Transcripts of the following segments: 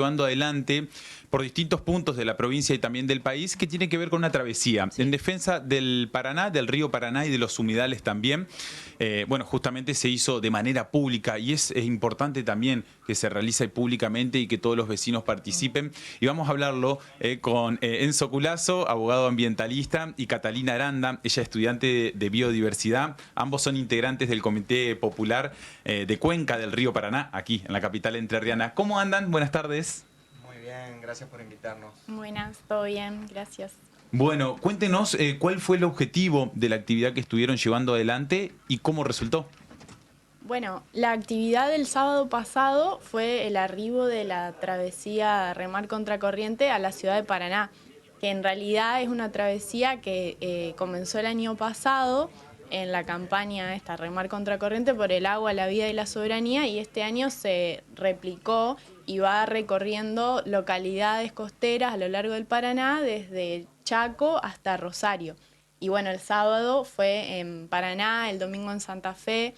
llevando adelante por distintos puntos de la provincia y también del país, que tiene que ver con una travesía en defensa del Paraná, del río Paraná y de los humedales también. Bueno, justamente se hizo de manera pública y es importante también que se realice públicamente y que todos los vecinos participen. Y vamos a hablarlo con Enzo Culazo, abogado ambientalista, y Catalina Aranda, ella estudiante de biodiversidad. Ambos son integrantes del Comité Popular de Cuenca del río Paraná, aquí en la capital entrerriana. ¿Cómo andan? Buenas tardes. Muy bien, gracias por invitarnos. Buenas, todo bien, gracias. Bueno, cuéntenos cuál fue el objetivo de la actividad que estuvieron llevando adelante y cómo resultó. Bueno, la actividad del sábado pasado fue el arribo de la travesía Remar Contracorriente a la ciudad de Paraná, que en realidad es una travesía que comenzó el año pasado en la campaña esta Remar Contracorriente por el agua, la vida y la soberanía, y este año se replicó y va recorriendo localidades costeras a lo largo del Paraná, desde Chaco hasta Rosario. Y bueno, el sábado fue en Paraná, el domingo en Santa Fe,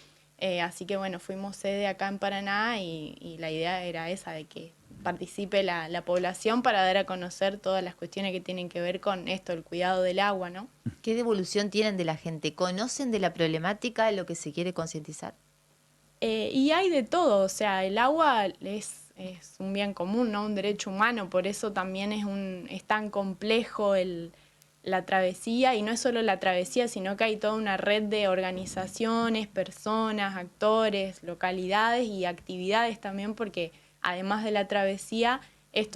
así que bueno, fuimos sede acá en Paraná y la idea era esa, de que participe la población para dar a conocer todas las cuestiones que tienen que ver con esto, el cuidado del agua, ¿no? ¿Qué devolución tienen de la gente? ¿Conocen de la problemática, de lo que se quiere concientizar? Y hay de todo, o sea, el agua es un bien común, ¿no? Un derecho humano, por eso también es tan complejo la travesía, y no es solo la travesía, sino que hay toda una red de organizaciones, personas, actores, localidades y actividades también, porque además de la travesía,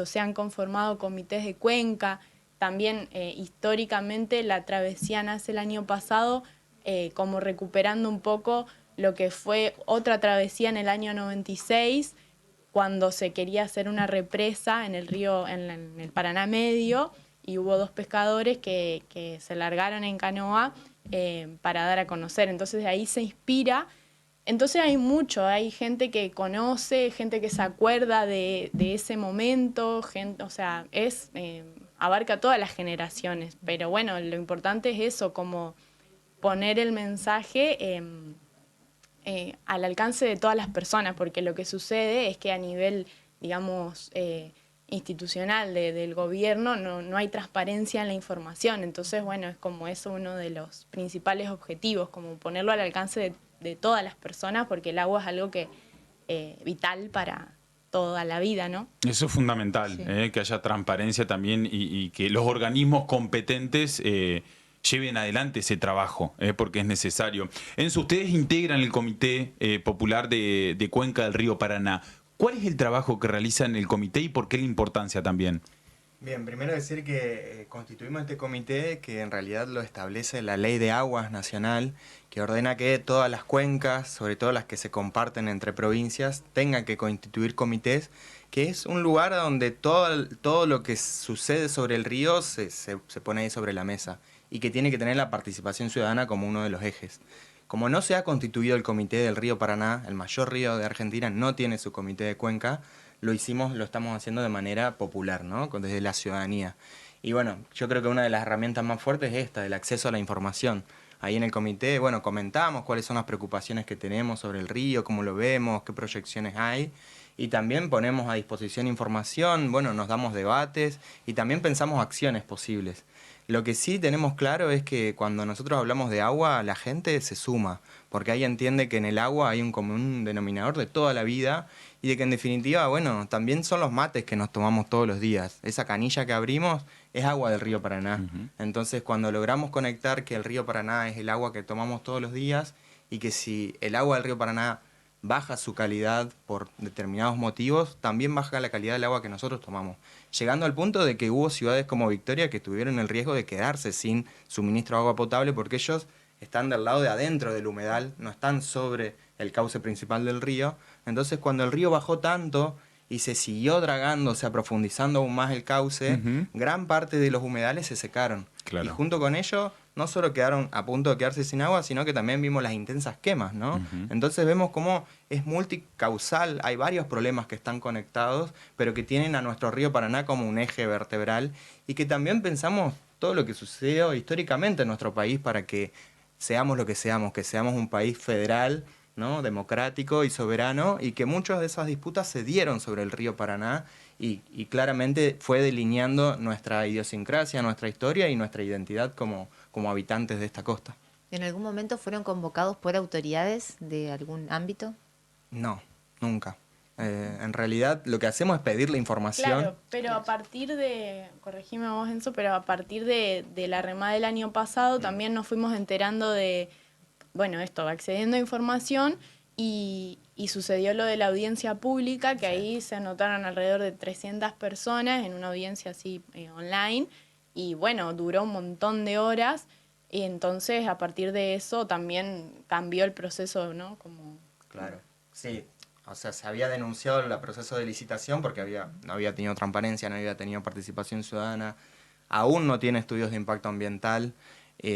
se han conformado comités de cuenca. También históricamente la travesía nace el año pasado como recuperando un poco lo que fue otra travesía en el año 96, cuando se quería hacer una represa en el río, en el Paraná Medio, y hubo dos pescadores que se largaron en canoa para dar a conocer. Entonces de ahí se inspira. Entonces hay gente que conoce, gente que se acuerda de ese momento, gente, o sea, abarca todas las generaciones. Pero bueno, lo importante es eso, como poner el mensaje al alcance de todas las personas, porque lo que sucede es que a nivel, digamos, institucional del gobierno no hay transparencia en la información. Entonces, bueno, es como eso uno de los principales objetivos, como ponerlo al alcance de todas las personas, porque el agua es algo que vital para toda la vida, ¿no? Eso es fundamental, Sí. que haya transparencia también y que los organismos competentes lleven adelante ese trabajo, porque es necesario. Enzo, ustedes integran el Comité Popular de Cuenca del Río Paraná. ¿Cuál es el trabajo que realizan el comité y por qué la importancia también? Bien, primero decir que constituimos este comité que en realidad lo establece la Ley de Aguas Nacional, que ordena que todas las cuencas, sobre todo las que se comparten entre provincias, tengan que constituir comités, que es un lugar donde todo lo que sucede sobre el río se pone ahí sobre la mesa y que tiene que tener la participación ciudadana como uno de los ejes. Como no se ha constituido el comité del río Paraná, el mayor río de Argentina no tiene su comité de cuenca, lo estamos haciendo de manera popular, ¿no? Desde la ciudadanía. Y bueno, yo creo que una de las herramientas más fuertes es esta, el acceso a la información. Ahí en el comité, bueno, comentamos cuáles son las preocupaciones que tenemos sobre el río, cómo lo vemos, qué proyecciones hay. Y también ponemos a disposición información, bueno, nos damos debates y también pensamos acciones posibles. Lo que sí tenemos claro es que cuando nosotros hablamos de agua, la gente se suma, porque ahí entiende que en el agua hay un común denominador de toda la vida y de que en definitiva, bueno, también son los mates que nos tomamos todos los días. Esa canilla que abrimos es agua del río Paraná. Entonces, cuando logramos conectar que el río Paraná es el agua que tomamos todos los días y que si el agua del río Paraná baja su calidad por determinados motivos, también baja la calidad del agua que nosotros tomamos. Llegando al punto de que hubo ciudades como Victoria que tuvieron el riesgo de quedarse sin suministro de agua potable porque ellos están del lado de adentro del humedal, no están sobre el cauce principal del río. Entonces, cuando el río bajó tanto y se siguió dragando, o sea, profundizando aún más el cauce, gran parte de los humedales se secaron. Claro. Y junto con ello, no solo quedaron a punto de quedarse sin agua, sino que también vimos las intensas quemas, ¿no? Entonces vemos cómo es multicausal, hay varios problemas que están conectados, pero que tienen a nuestro río Paraná como un eje vertebral y que también pensamos todo lo que sucedió históricamente en nuestro país para que seamos lo que seamos un país federal, ¿no? Democrático y soberano, y que muchas de esas disputas se dieron sobre el río Paraná y claramente fue delineando nuestra idiosincrasia, nuestra historia y nuestra identidad como habitantes de esta costa. ¿En algún momento fueron convocados por autoridades de algún ámbito? No, nunca. En realidad lo que hacemos es pedir la información. Claro, pero a partir de, corregime vos Enzo, pero a partir de la remada del año pasado también nos fuimos enterando de, bueno, esto, accediendo a información y sucedió lo de la audiencia pública, que ahí se anotaron alrededor de 300 personas en una audiencia así online y bueno, duró un montón de horas y entonces a partir de eso también cambió el proceso, ¿no? Claro, sí. O sea, se había denunciado el proceso de licitación porque no había tenido transparencia, no había tenido participación ciudadana, aún no tiene estudios de impacto ambiental.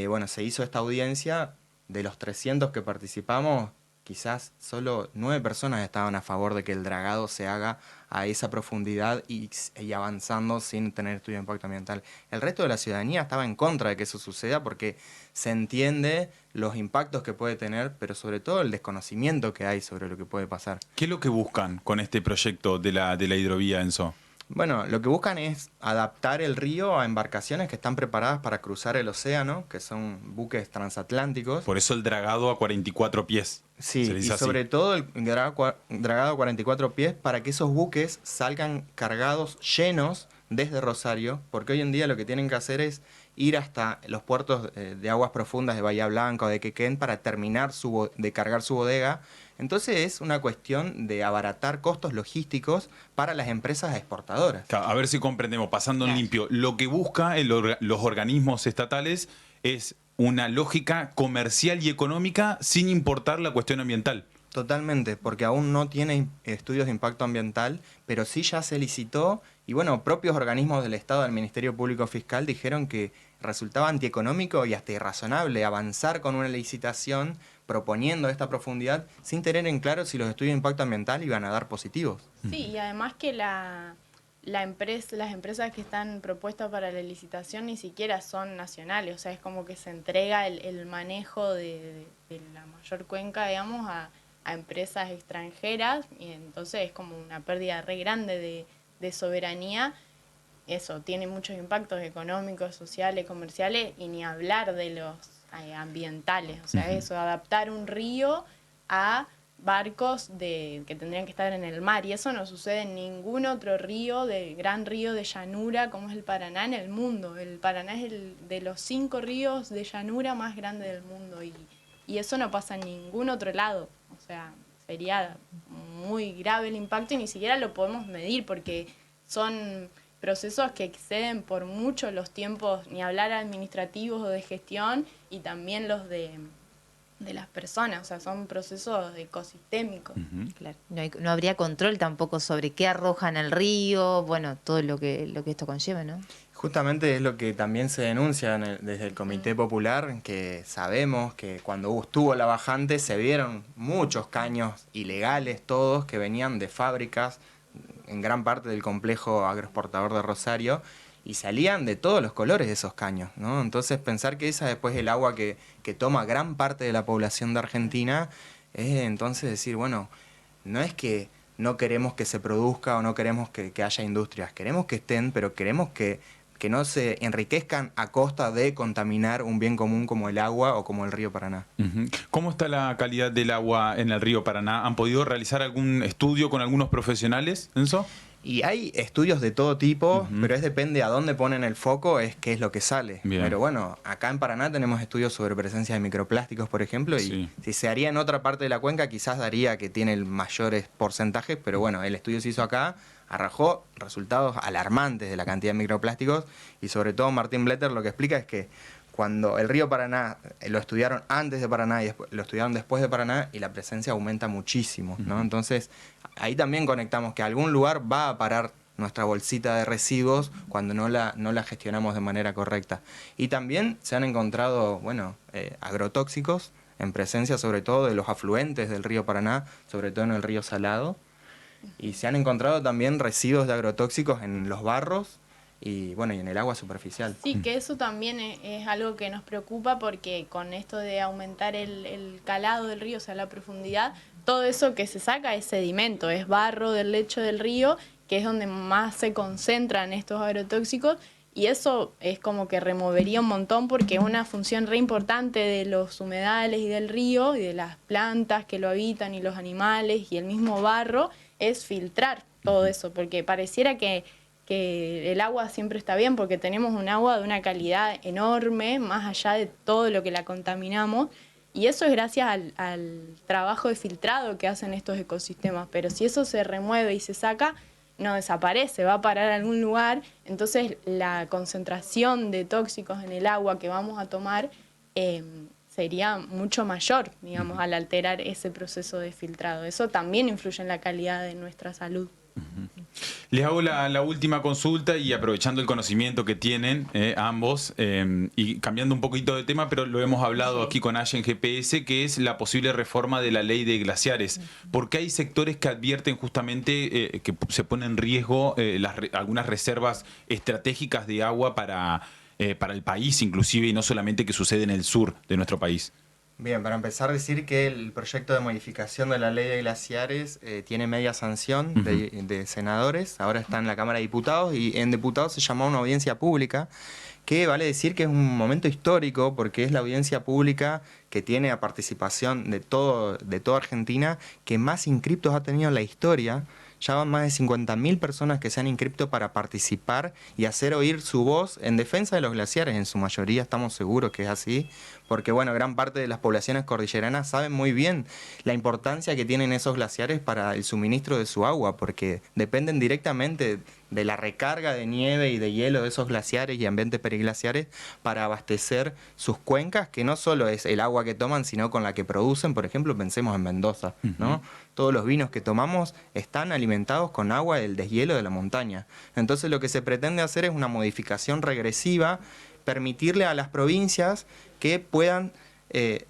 Bueno, se hizo esta audiencia, de los 300 que participamos, quizás solo 9 personas estaban a favor de que el dragado se haga a esa profundidad y avanzando sin tener estudio de impacto ambiental. El resto de la ciudadanía estaba en contra de que eso suceda porque se entiende los impactos que puede tener, pero sobre todo el desconocimiento que hay sobre lo que puede pasar. ¿Qué es lo que buscan con este proyecto de la hidrovía, Enzo? Bueno, lo que buscan es adaptar el río a embarcaciones que están preparadas para cruzar el océano, que son buques transatlánticos. Por eso el dragado a 44 pies. Sí, y sobre todo el dragado a 44 pies para que esos buques salgan cargados, llenos desde Rosario, porque hoy en día lo que tienen que hacer es ir hasta los puertos de aguas profundas de Bahía Blanca o de Quequén para terminar de cargar su bodega. Entonces es una cuestión de abaratar costos logísticos para las empresas exportadoras. A ver si comprendemos, pasando en limpio, lo que busca los organismos estatales es una lógica comercial y económica sin importar la cuestión ambiental. Totalmente, porque aún no tiene estudios de impacto ambiental, pero sí ya se licitó y bueno, propios organismos del Estado, del Ministerio Público Fiscal, dijeron que resultaba antieconómico y hasta irrazonable avanzar con una licitación proponiendo esta profundidad sin tener en claro si los estudios de impacto ambiental iban a dar positivos. Sí, y además que las empresas que están propuestas para la licitación ni siquiera son nacionales, o sea, es como que se entrega el manejo de la mayor cuenca, digamos, a empresas extranjeras, y entonces es como una pérdida re grande de soberanía. Eso tiene muchos impactos económicos, sociales, comerciales, y ni hablar de los ambientales, o sea, eso, adaptar un río a barcos que tendrían que estar en el mar, y eso no sucede en ningún otro gran río de llanura como es el Paraná en el mundo. El Paraná es el de los 5 ríos de llanura más grandes del mundo y eso no pasa en ningún otro lado, o sea, sería muy grave el impacto y ni siquiera lo podemos medir porque son procesos que exceden por mucho los tiempos, ni hablar administrativos o de gestión, y también los de las personas, o sea, son procesos ecosistémicos. Claro. No habría control tampoco sobre qué arrojan al río, bueno, todo lo que esto conlleva, ¿no? Justamente es lo que también se denuncia desde el Comité Popular, que sabemos que cuando estuvo la bajante se vieron muchos caños ilegales, todos que venían de fábricas, en gran parte del complejo agroexportador de Rosario, y salían de todos los colores de esos caños, ¿no? Entonces pensar que esa después es el agua que toma gran parte de la población de Argentina, es entonces decir, bueno, no es que no queremos que se produzca o no queremos que haya industrias, queremos que estén, pero queremos que no se enriquezcan a costa de contaminar un bien común como el agua o como el río Paraná. ¿Cómo está la calidad del agua en el río Paraná? ¿Han podido realizar algún estudio con algunos profesionales, Enzo? Y hay estudios de todo tipo, pero depende a dónde ponen el foco, es qué es lo que sale. Bien. Pero bueno, acá en Paraná tenemos estudios sobre presencia de microplásticos, por ejemplo, y si se haría en otra parte de la cuenca quizás daría que tiene el mayores porcentajes, pero bueno, el estudio se hizo acá, arrojó resultados alarmantes de la cantidad de microplásticos y sobre todo Martín Bletter lo que explica es que cuando el río Paraná lo estudiaron antes de Paraná y lo estudiaron después de Paraná y la presencia aumenta muchísimo, ¿no? Entonces ahí también conectamos que a algún lugar va a parar nuestra bolsita de residuos cuando no la gestionamos de manera correcta. Y también se han encontrado, bueno, agrotóxicos en presencia sobre todo de los afluentes del río Paraná, sobre todo en el río Salado. Y se han encontrado también residuos de agrotóxicos en los barros y bueno, y en el agua superficial. Sí, que eso también es algo que nos preocupa porque con esto de aumentar el calado del río, o sea, la profundidad, todo eso que se saca es sedimento, es barro del lecho del río que es donde más se concentran estos agrotóxicos, y eso es como que removería un montón porque una función re importante de los humedales y del río y de las plantas que lo habitan y los animales y el mismo barro es filtrar todo eso, porque pareciera que el agua siempre está bien porque tenemos un agua de una calidad enorme, más allá de todo lo que la contaminamos, y eso es gracias al trabajo de filtrado que hacen estos ecosistemas, pero si eso se remueve y se saca, no desaparece, va a parar a algún lugar, entonces la concentración de tóxicos en el agua que vamos a tomar sería mucho mayor, digamos, al alterar ese proceso de filtrado. Eso también influye en la calidad de nuestra salud. Les hago la última consulta y aprovechando el conocimiento que tienen ambos y cambiando un poquito de tema, pero lo hemos hablado aquí con Ash en GPS, que es la posible reforma de la ley de glaciares. Porque hay sectores que advierten justamente que se ponen en riesgo algunas reservas estratégicas de agua para el país inclusive, y no solamente que sucede en el sur de nuestro país. Bien, para empezar, decir que el proyecto de modificación de la ley de glaciares tiene media sanción de senadores, ahora está en la Cámara de Diputados, y en diputados se llamó a una audiencia pública, que vale decir que es un momento histórico porque es la audiencia pública que tiene a participación de toda Argentina, que más inscriptos ha tenido en la historia. Ya van más de 50.000 personas que se han inscrito para participar y hacer oír su voz en defensa de los glaciares. En su mayoría estamos seguros que es así, porque bueno, gran parte de las poblaciones cordilleranas saben muy bien la importancia que tienen esos glaciares para el suministro de su agua, porque dependen directamente de la recarga de nieve y de hielo de esos glaciares y ambientes periglaciares para abastecer sus cuencas, que no solo es el agua que toman, sino con la que producen. Por ejemplo, pensemos en Mendoza, ¿no? Todos los vinos que tomamos están alimentados con agua del deshielo de la montaña. Entonces lo que se pretende hacer es una modificación regresiva, permitirle a las provincias que puedan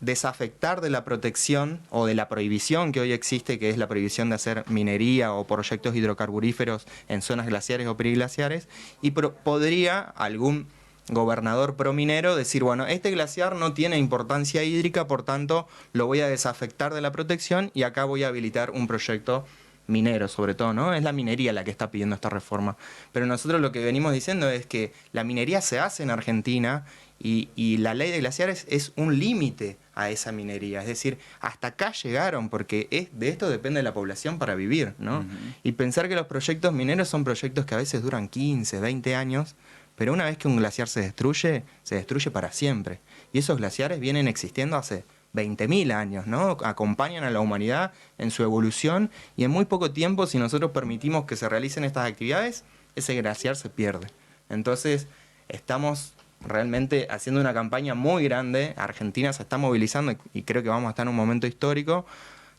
desafectar de la protección o de la prohibición que hoy existe, que es la prohibición de hacer minería o proyectos hidrocarburíferos en zonas glaciares o periglaciares, y podría algún gobernador prominero decir, bueno, este glaciar no tiene importancia hídrica, por tanto lo voy a desafectar de la protección y acá voy a habilitar un proyecto minero, sobre todo, ¿no? Es la minería la que está pidiendo esta reforma. Pero nosotros lo que venimos diciendo es que la minería se hace en Argentina y la ley de glaciares es un límite a esa minería. Es decir, hasta acá llegaron porque de esto depende la población para vivir, ¿no? Y pensar que los proyectos mineros son proyectos que a veces duran 15, 20 años, pero una vez que un glaciar se destruye para siempre. Y esos glaciares vienen existiendo hace 20.000 años, ¿no? Acompañan a la humanidad en su evolución y en muy poco tiempo, si nosotros permitimos que se realicen estas actividades, ese glaciar se pierde. Entonces, estamos realmente haciendo una campaña muy grande. Argentina se está movilizando y creo que vamos a estar en un momento histórico.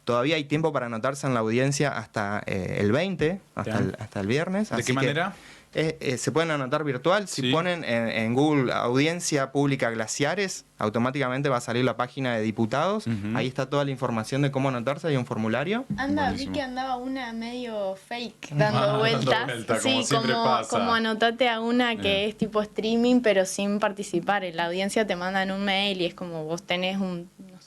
Todavía hay tiempo para anotarse en la audiencia hasta el 20, hasta el viernes. ¿De qué manera? Se pueden anotar virtual. Si ponen en Google Audiencia Pública Glaciares, automáticamente va a salir la página de diputados. Ahí está toda la información de cómo anotarse. Hay un formulario. Vi que andaba una medio fake dando vueltas. Sí, como anotate a una que es tipo streaming, pero sin participar. En la audiencia te mandan un mail y es como vos tenés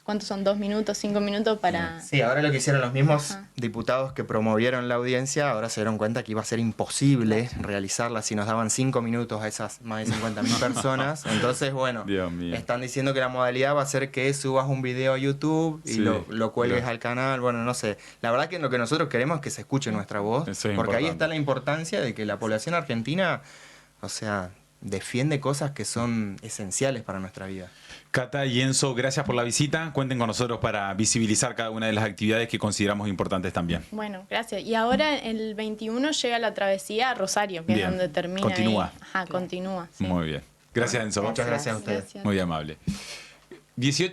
¿cuántos son? 2 minutos, 5 minutos para... Sí, ahora lo que hicieron los mismos diputados que promovieron la audiencia, ahora se dieron cuenta que iba a ser imposible realizarla si nos daban 5 minutos a esas más de 50.000 personas. Entonces, bueno, están diciendo que la modalidad va a ser que subas un video a YouTube y lo cuelgues al canal. Bueno, no sé. La verdad que lo que nosotros queremos es que se escuche nuestra voz, porque ahí está la importancia de que la población argentina, o sea, defiende cosas que son esenciales para nuestra vida. Cata y Enzo, gracias por la visita. Cuenten con nosotros para visibilizar cada una de las actividades que consideramos importantes también. Bueno, gracias. Y ahora el 21 llega la travesía a Rosario, que es donde termina. Continúa. Ahí. Continúa. Sí. Muy bien. Gracias, Enzo. Muchas gracias a ustedes. Muy amable. 18